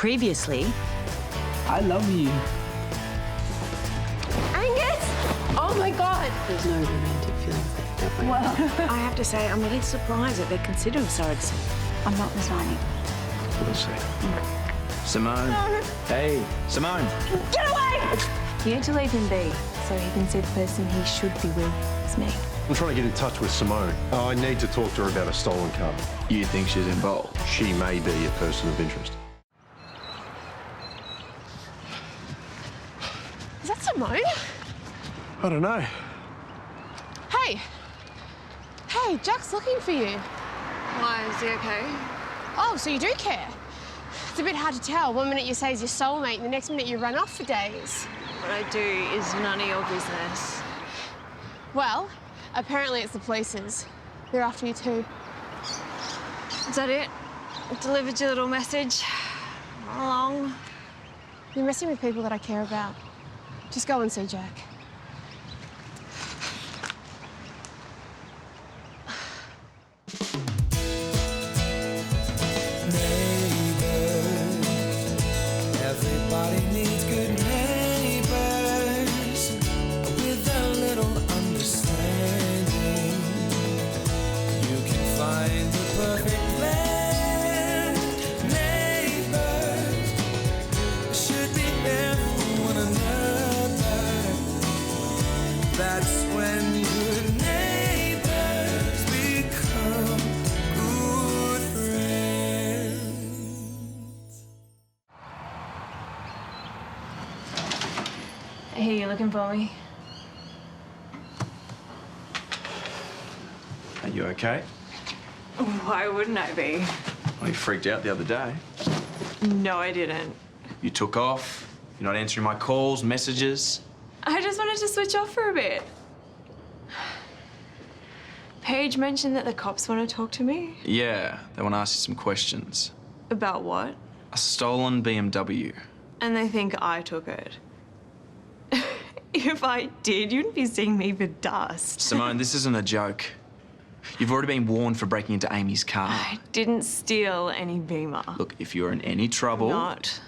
previously. I love you. Angus! Oh my God! There's no romantic feelings there, don't we? Well, I have to say, I'm really surprised that they're considering surrogacy. I'm not resigning. We'll see. Simone. No. Hey, Simone. Get away! You need to leave him be so he can see the person he should be with is me. I'm trying to get in touch with Simone. I need to talk to her about a stolen car. You think she's involved? She may be a person of interest. Is that Simone? I don't know. Hey! Hey, Jack's looking for you. Why, is he okay? Oh, so you do care? It's a bit hard to tell. One minute you say he's your soulmate, and the next minute you run off for days. What I do is none of your business. Well, apparently it's the police's. They're after you too. Is that it? Delivered your little message? Run along. You're messing with people that I care about. Just go and see Jack. Everybody needs good neighbors with a little understanding. You can find the perfect blend. Neighbors should be there for one another. That's when good neighbors become good friends. Hey, you looking for me? Are you okay? Why wouldn't I be? Well, you freaked out the other day. No, I didn't. You took off. You're not answering my calls, messages. I just wanted to switch off for a bit. Paige mentioned that the cops want to talk to me. Yeah, they want to ask you some questions. About what? A stolen BMW. And they think I took it. If I did, you wouldn't be seeing me for dust. Simone, this isn't a joke. You've already been warned for breaking into Amy's car. I didn't steal any Beamer. Look, if you're in any trouble, Not.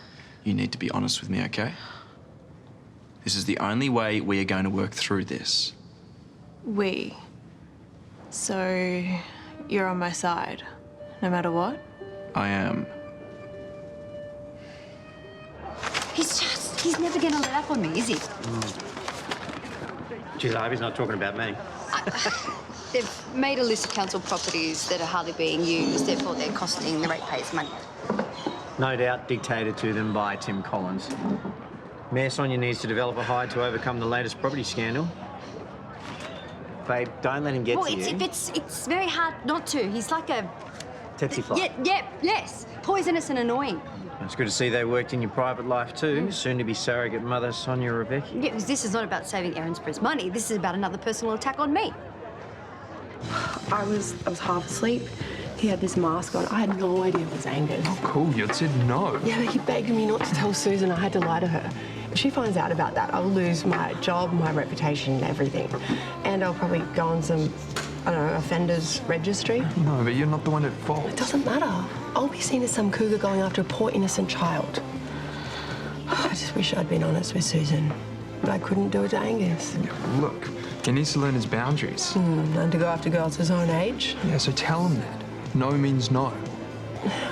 you need to be honest with me, okay? This is the only way we are going to work through this. We. So you're on my side, no matter what? I am. He's never going to let up on me, is he? Geez, I hope he's not talking about me. They've made a list of council properties that are hardly being used, therefore they're costing the ratepayers money. No doubt dictated to them by Tim Collins. Mayor Sonya needs to develop a hide to overcome the latest property scandal. Babe, don't let him get to you. It's very hard not to. He's like a... Tsetse fly. Yes. Poisonous and annoying. It's good to see they worked in your private life too. Soon to be surrogate mother Sonya Rebecca. Yeah, this is not about saving Erinsborough's money. This is about another personal attack on me. I was half asleep. He had this mask on. I had no idea it was Angus. Oh, cool. You said no. Yeah, but he begged me not to tell Susan. I had to lie to her. If she finds out about that, I'll lose my job, my reputation, everything. And I'll probably go on some, I don't know, offenders registry. No, but you're not the one at fault. It doesn't matter. I'll be seen as some cougar going after a poor innocent child. I just wish I'd been honest with Susan. But I couldn't do it to Angus. Yeah, look, he needs to learn his boundaries. And to go after girls his own age. Yeah, so tell him that. No means no.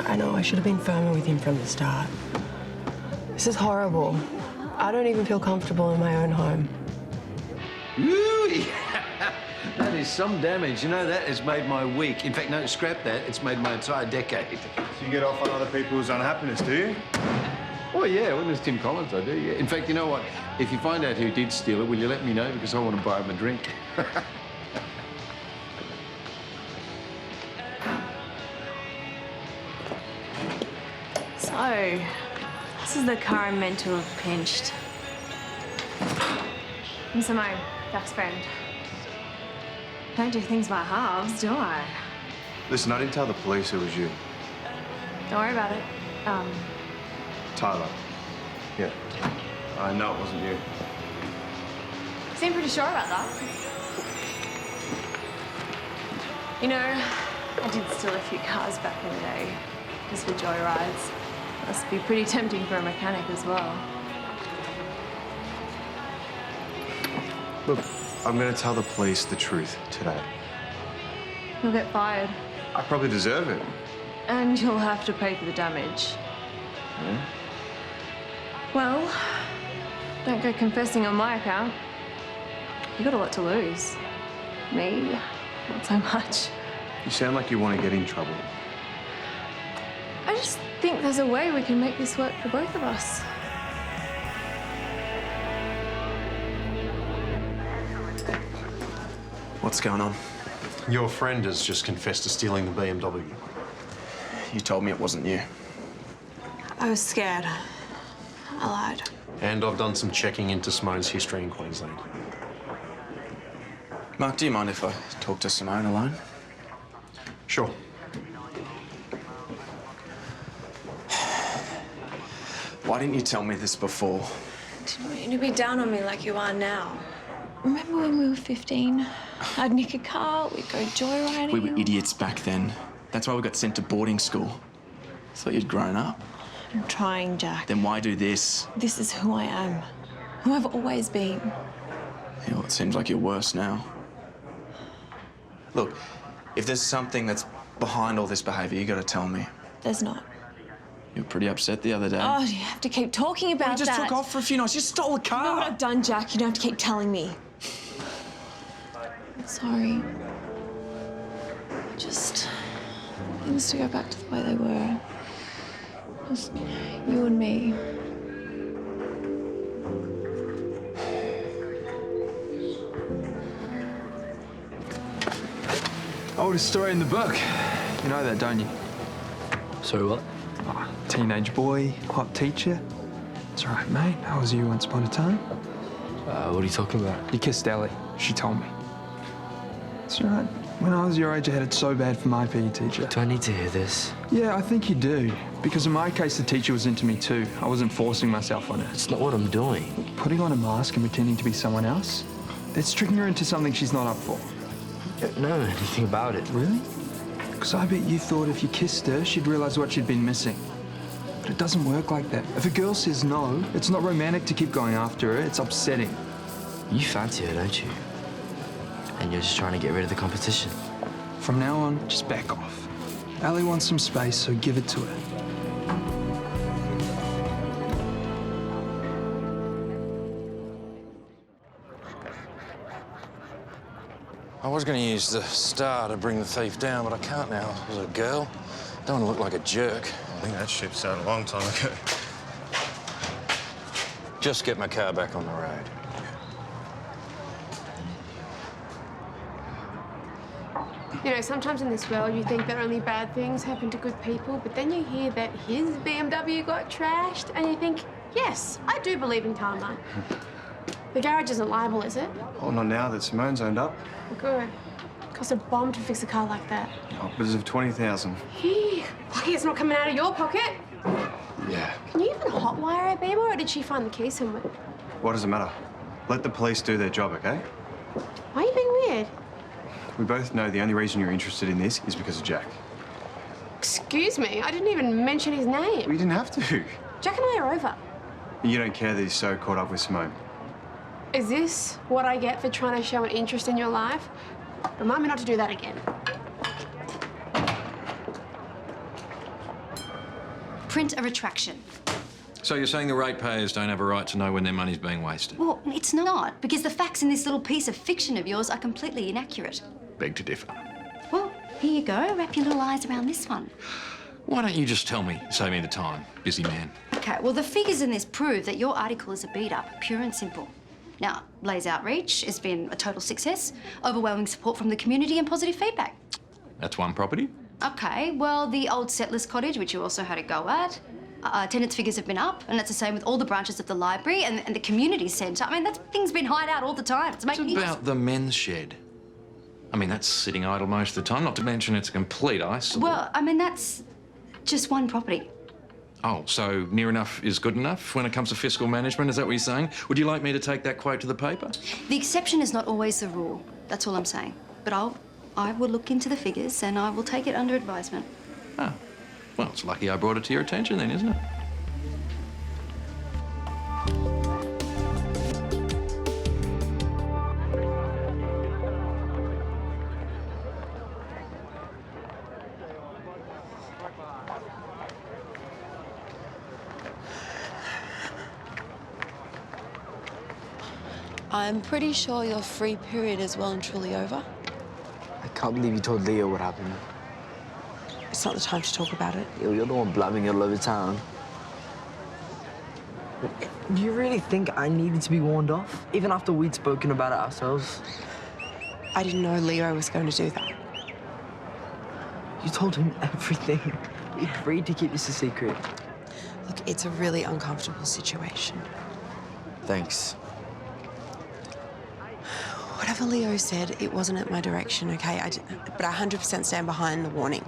I know, I should have been firmer with him from the start. This is horrible. I don't even feel comfortable in my own home. Ooh, that is some damage. You know, that has made my week. In fact, no, scrap that. It's made my entire decade. So you get off on other people's unhappiness, do you? Oh, yeah, when there's Tim Collins, I do, yeah. In fact, you know what? If you find out who did steal it, will you let me know? Because I want to buy him a drink. So, this is the car I'm meant to have pinched. I'm Simone, Jack's friend. Don't do things by halves, do I? Listen, I didn't tell the police it was you. Don't worry about it. Tyler. Yeah. I know it wasn't you. You seem pretty sure about that. You know, I did steal a few cars back in the day, just for joyrides. Must be pretty tempting for a mechanic as well. Look, I'm going to tell the police the truth today. You'll get fired. I probably deserve it. And you'll have to pay for the damage. Yeah? Well, don't go confessing on my account. You got a lot to lose. Me, not so much. You sound like you want to get in trouble. I just think there's a way we can make this work for both of us. What's going on? Your friend has just confessed to stealing the BMW. You told me it wasn't you. I was scared. I lied. And I've done some checking into Simone's history in Queensland. Mark, do you mind if I talk to Simone alone? Sure. Why didn't you tell me this before? Didn't want you to be down on me like you are now. Remember when we were 15? I'd nick a car, we'd go joyriding. We were idiots back then. That's why we got sent to boarding school. Thought you'd grown up. I'm trying, Jack. Then why do this? This is who I am. Who I've always been. Yeah, well, it seems like you're worse now. Look, if there's something that's behind all this behaviour, you got to tell me. There's not. You were pretty upset the other day. Oh, do you have to keep talking about You just that? took off for a few nights. You stole a car. You know what I've done, Jack? You don't have to keep telling me. I'm sorry. Just things to go back to the way they were. Just you and me. Oldest story in the book. You know that, don't you? Sorry, what? Oh, teenage boy, hot teacher. It's all right, mate. I was you once upon a time. What are you talking about? You kissed Elly. She told me. It's all right. When I was your age, I had it so bad for my PE teacher. Do I need to hear this? Yeah, I think you do. Because in my case, the teacher was into me too. I wasn't forcing myself on her. It's not what I'm doing. Putting on a mask and pretending to be someone else, that's tricking her into something she's not up for. I don't know anything about it. Really? Because I bet you thought if you kissed her, she'd realise what she'd been missing. But it doesn't work like that. If a girl says no, it's not romantic to keep going after her. It's upsetting. You fancy her, don't you? And you're just trying to get rid of the competition. From now on, just back off. Elly wants some space, so give it to her. I was going to use the star to bring the thief down, but I can't now. There's a girl. Don't want to look like a jerk. I think that ship sailed a long time ago. Just get my car back on the road. You know, sometimes in this world you think that only bad things happen to good people, but then you hear that his BMW got trashed and you think, yes, I do believe in karma. The garage isn't liable, is it? Oh, not now that Simone's owned up. Good. Cost a bomb to fix a car like that. Upwards of 20,000. Lucky it's not coming out of your pocket. Yeah. Can you even hotwire a beamer, or did she find the key somewhere? What does it matter? Let the police do their job, okay? Why are you being weird? We both know the only reason you're interested in this is because of Jack. Excuse me, I didn't even mention his name. We didn't have to. Jack and I are over. You don't care that he's so caught up with Simone. Is this what I get for trying to show an interest in your life? Remind me not to do that again. Print a retraction. So you're saying the ratepayers don't have a right to know when their money's being wasted? Well, it's not, because the facts in this little piece of fiction of yours are completely inaccurate. Beg to differ. Well, here you go. Wrap your little eyes around this one. Why don't you just tell me? Save me the time. Busy man. Okay, well, the figures in this prove that your article is a beat-up, pure and simple. Now, Blaze Outreach has been a total success, overwhelming support from the community and positive feedback. That's one property? Okay, well, the old settlers' cottage, which you also had a go at, attendance figures have been up, and that's the same with all the branches of the library and the community centre. I mean, that thing's been hired out all the time. It's making What about the men's shed? I mean, that's sitting idle most of the time, not to mention it's a complete eyesore. Well, I mean, that's just one property. Oh, so near enough is good enough when it comes to fiscal management? Is that what you're saying? Would you like me to take that quote to the paper? The exception is not always the rule. That's all I'm saying. But I will look into the figures and I will take it under advisement. Ah, well, it's lucky I brought it to your attention then, isn't it? I'm pretty sure your free period is well and truly over. I can't believe you told Leo what happened. It's not the time to talk about it. You're the one blabbing all over town. Do you really think I needed to be warned off? Even after we'd spoken about it ourselves? I didn't know Leo was going to do that. You told him everything. We agreed to keep this a secret. Look, it's a really uncomfortable situation. Thanks. Whatever Leo said, it wasn't at my direction, okay? But I 100% stand behind the warning.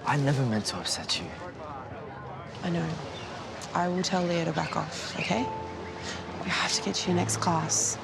I never meant to upset you. I know. I will tell Leo to back off, okay? We have to get to your next class.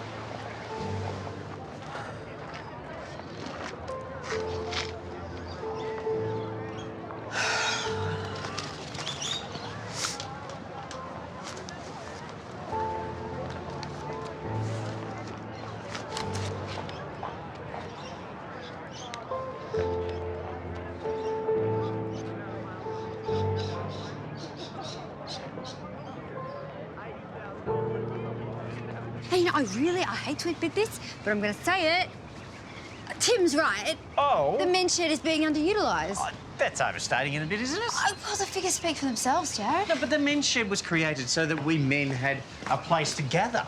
Hey, you know, I hate to admit this, but I'm going to say it. Tim's right. Oh? The men's shed is being underutilised. Oh, that's overstating it a bit, isn't it? Oh, well, the figures speak for themselves, Jared. No, but the men's shed was created so that we men had a place to gather.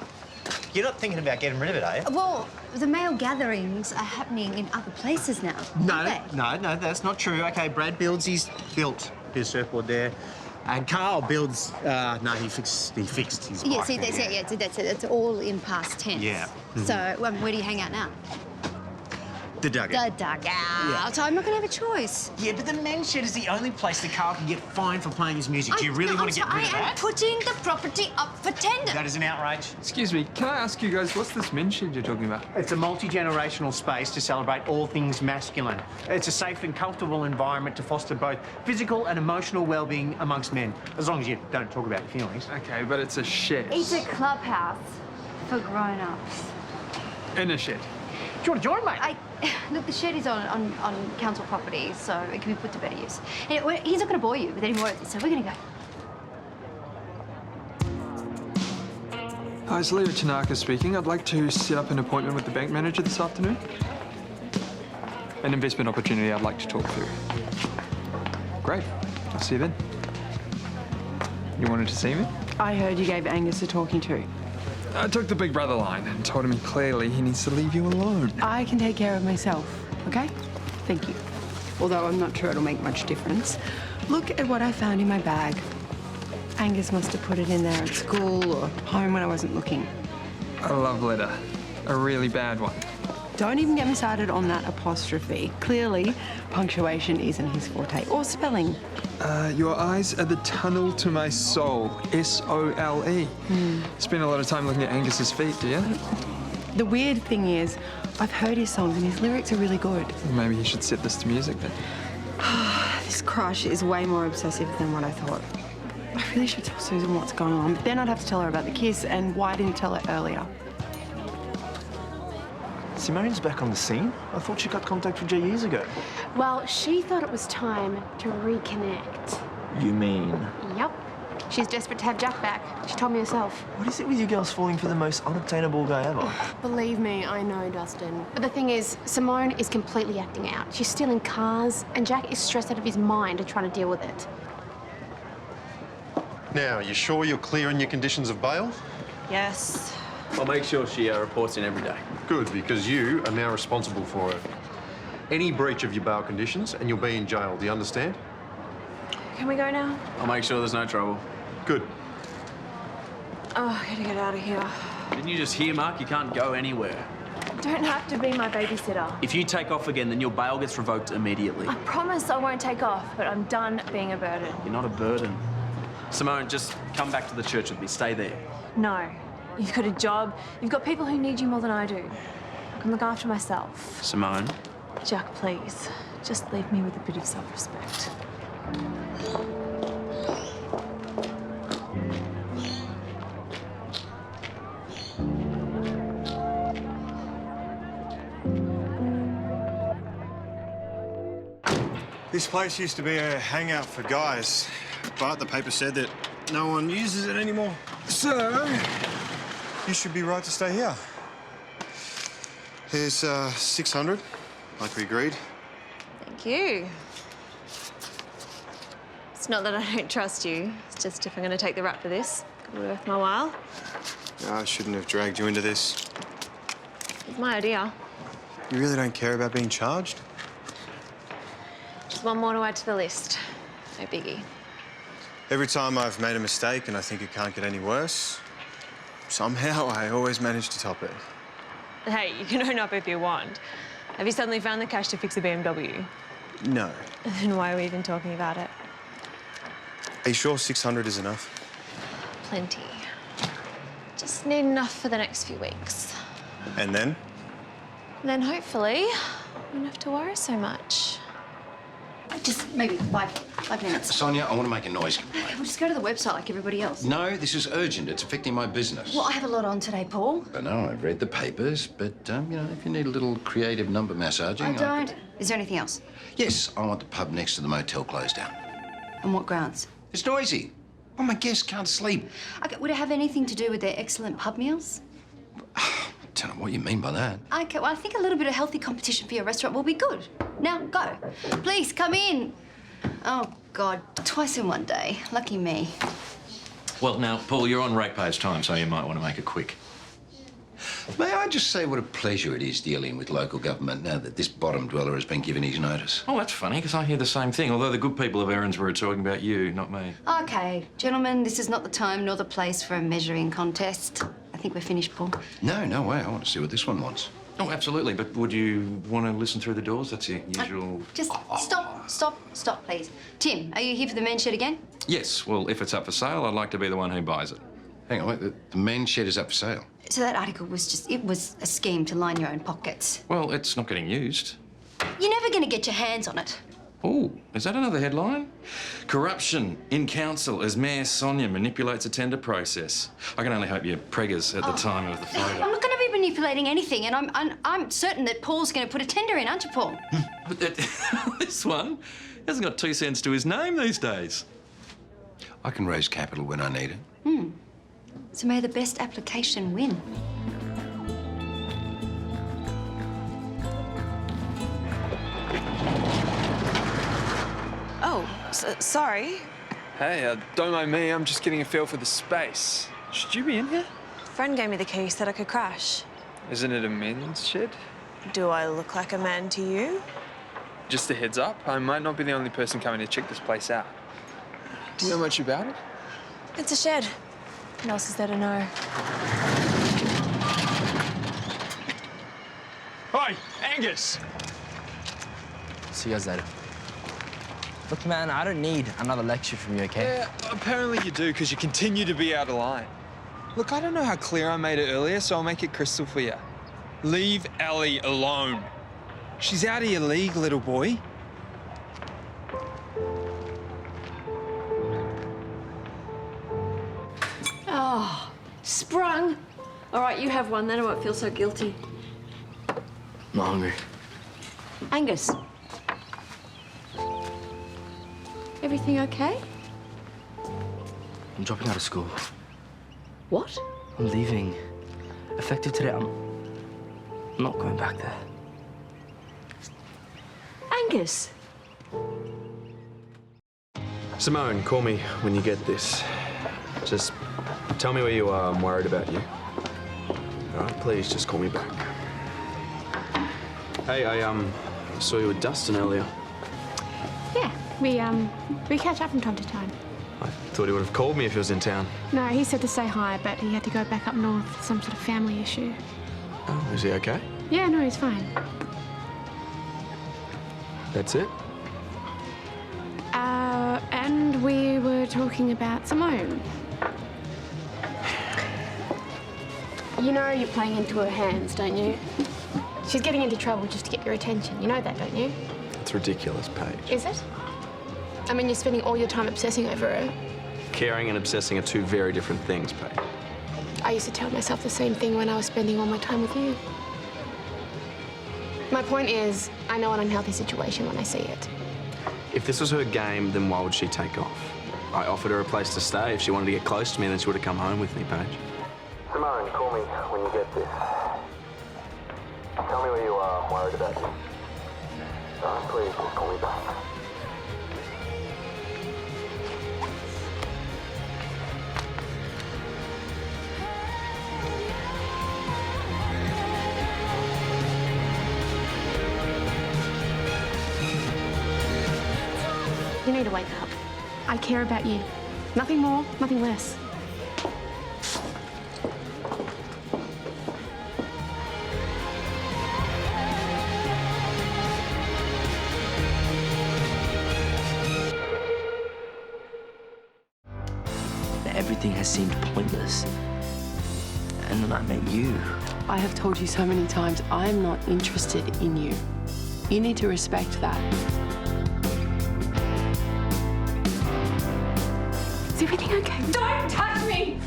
You're not thinking about getting rid of it, are you? Well, the male gatherings are happening in other places now. No, that's not true. OK, Brad built his surfboard there. And Carl builds... no, he fixed his Yeah, bike see, there, that's it. It's all in past tense. Yeah. So, where do you hang out now? The dugout. The dugout. Yeah. So I'm not going to have a choice. Yeah, but the men's shed is the only place that Carl can get fined for playing his music. Do you really want to get rid of I am that? putting the property up for tender. That is an outrage. Excuse me, can I ask you guys, what's this men's shed you're talking about? It's a multi-generational space to celebrate all things masculine. It's a safe and comfortable environment to foster both physical and emotional well-being amongst men, as long as you don't talk about your feelings. Okay, but it's a shed. It's a clubhouse for grown-ups. In a shed. Do you want to join, mate? Look, the shed is on council property, so it can be put to better use. Anyway, he's not going to bore you with any more of this, so we're going to go. Hi, it's Leo Tanaka speaking. I'd like to set up an appointment with the bank manager this afternoon. An investment opportunity I'd like to talk through. Great. I'll see you then. You wanted to see me? I heard you gave Angus a talking to. I took the big brother line and told him clearly he needs to leave you alone. I can take care of myself, okay? Thank you. Although I'm not sure it'll make much difference. Look at what I found in my bag. Angus must have put it in there at school or home when I wasn't looking. A love letter. A really bad one. Don't even get me started on that apostrophe. Clearly, punctuation isn't his forte. Or spelling. Your eyes are the tunnel to my soul. S-O-L-E. Spend a lot of time looking at Angus's feet, do you? The weird thing is, I've heard his songs and his lyrics are really good. Maybe you should set this to music then. This crush is way more obsessive than what I thought. I really should tell Susan what's going on, but then I'd have to tell her about the kiss and why I didn't tell her earlier. Simone's back on the scene? I thought she got contact with Jay years ago. Well, she thought it was time to reconnect. You mean? Yep. She's desperate to have Jack back. She told me herself. What is it with you girls falling for the most unobtainable guy ever? Believe me, I know, Dustin. But the thing is, Simone is completely acting out. She's stealing cars, and Jack is stressed out of his mind and trying to deal with it. Now, you sure you're clear on your conditions of bail? Yes. I'll make sure she reports in every day. Good, because you are now responsible for her. Any breach of your bail conditions and you'll be in jail, do you understand? Can we go now? I'll make sure there's no trouble. Good. Oh, I gotta get out of here. Didn't you just hear, Mark? You can't go anywhere. Don't have to be my babysitter. If you take off again, then your bail gets revoked immediately. I promise I won't take off, but I'm done being a burden. You're not a burden. Simone, just come back to the church with me. Stay there. No. You've got a job. You've got people who need you more than I do. I can look after myself. Simone? Jack, please. Just leave me with a bit of self-respect. This place used to be a hangout for guys, but the paper said that no one uses it anymore. So, You should be right to stay here. Here's 600, like we agreed. Thank you. It's not that I don't trust you. It's just if I'm going to take the rap for this, it'll be worth my while. I shouldn't have dragged you into this. It's my idea. You really don't care about being charged? Just one more to add to the list. No biggie. Every time I've made a mistake and I think it can't get any worse, somehow I always manage to top it. Hey, you can own up if you want. Have you suddenly found the cash to fix a BMW? No. Then why are we even talking about it? Are you sure 600 is enough? Plenty. Just need enough for the next few weeks. And then? And then hopefully, I won't have to worry so much. Just maybe five minutes. Sonia, I want to make a noise. We'll just go to the website like everybody else. No, this is urgent. It's affecting my business. Well, I have a lot on today, Paul. I know, I've read the papers, but, you know, if you need a little creative number massaging... I don't. Is there anything else? Yes, I want the pub next to the motel closed down. On what grounds? It's noisy. Well, my guests can't sleep. Okay, would it have anything to do with their excellent pub meals? I don't know what you mean by that. Okay, well, I think a little bit of healthy competition for your restaurant will be good. Now, go. Please, come in. Oh, God, twice in one day. Lucky me. Well, now, Paul, you're on ratepayers' time, so you might want to make it quick. May I just say what a pleasure it is dealing with local government now that this bottom dweller has been given his notice? Oh, that's funny, because I hear the same thing, although the good people of Erinsborough are talking about you, not me. Okay, gentlemen, this is not the time nor the place for a measuring contest. I think we're finished, Paul. No, no way. I want to see what this one wants. Oh, absolutely, but would you want to listen through the doors? That's your usual... Just stop, please. Tim, are you here for the men's shed again? Yes, well, if it's up for sale, I'd like to be the one who buys it. Hang on, wait, the men's shed is up for sale? So that article was just, it was a scheme to line your own pockets. Well, it's not getting used. You're never going to get your hands on it. Oh, is that another headline? Corruption in council as Mayor Sonya manipulates a tender process. I can only hope you're preggers at the time of the photo. I'm not going to be manipulating anything, and I'm certain that Paul's going to put a tender in, aren't you, Paul? But this one hasn't got 2 cents to his name these days. I can raise capital when I need it. So may the best application win. Oh, sorry. Hey, don't mind me. I'm just getting a feel for the space. Should you be in here? A friend gave me the key, said I could crash. Isn't it a men's shed? Do I look like a man to you? Just a heads up, I might not be the only person coming to check this place out. Do you know much about it? It's a shed. What else is there to know? Hi, Angus! See you guys later. Look, man, I don't need another lecture from you, okay? Yeah, apparently you do, because you continue to be out of line. Look, I don't know how clear I made it earlier, so I'll make it crystal for you. Leave Elly alone. She's out of your league, little boy. Oh, sprung. All right, you have one, then I won't feel so guilty. I'm not hungry. Angus. Everything okay? I'm dropping out of school. What? I'm leaving. Effective today, I'm not going back there. Angus. Simone, call me when you get this. Just tell me where you are. I'm worried about you. All right, please, just call me back. Hey, I saw you with Dustin earlier. Yeah, we catch up from time to time. I thought he would have called me if he was in town. No, he said to say hi, but he had to go back up north for some sort of family issue. Oh, is he okay? Yeah, no, he's fine. That's it? And we were talking about Simone. You know you're playing into her hands, don't you? She's getting into trouble just to get your attention. You know that, don't you? It's ridiculous, Paige. Is it? I mean, you're spending all your time obsessing over her. Caring and obsessing are two very different things, Paige. I used to tell myself the same thing when I was spending all my time with you. My point is, I know an unhealthy situation when I see it. If this was her game, then why would she take off? I offered her a place to stay. If she wanted to get close to me, then she would have come home with me, Paige. Simone, call me when you get this. Tell me where you are. I'm worried about you. Please, just call me back. You need to wake up. I care about you. Nothing more, nothing less. Everything has seemed pointless. And then I met you. I have told you so many times, I'm not interested in you. You need to respect that. Is everything okay? Don't touch me!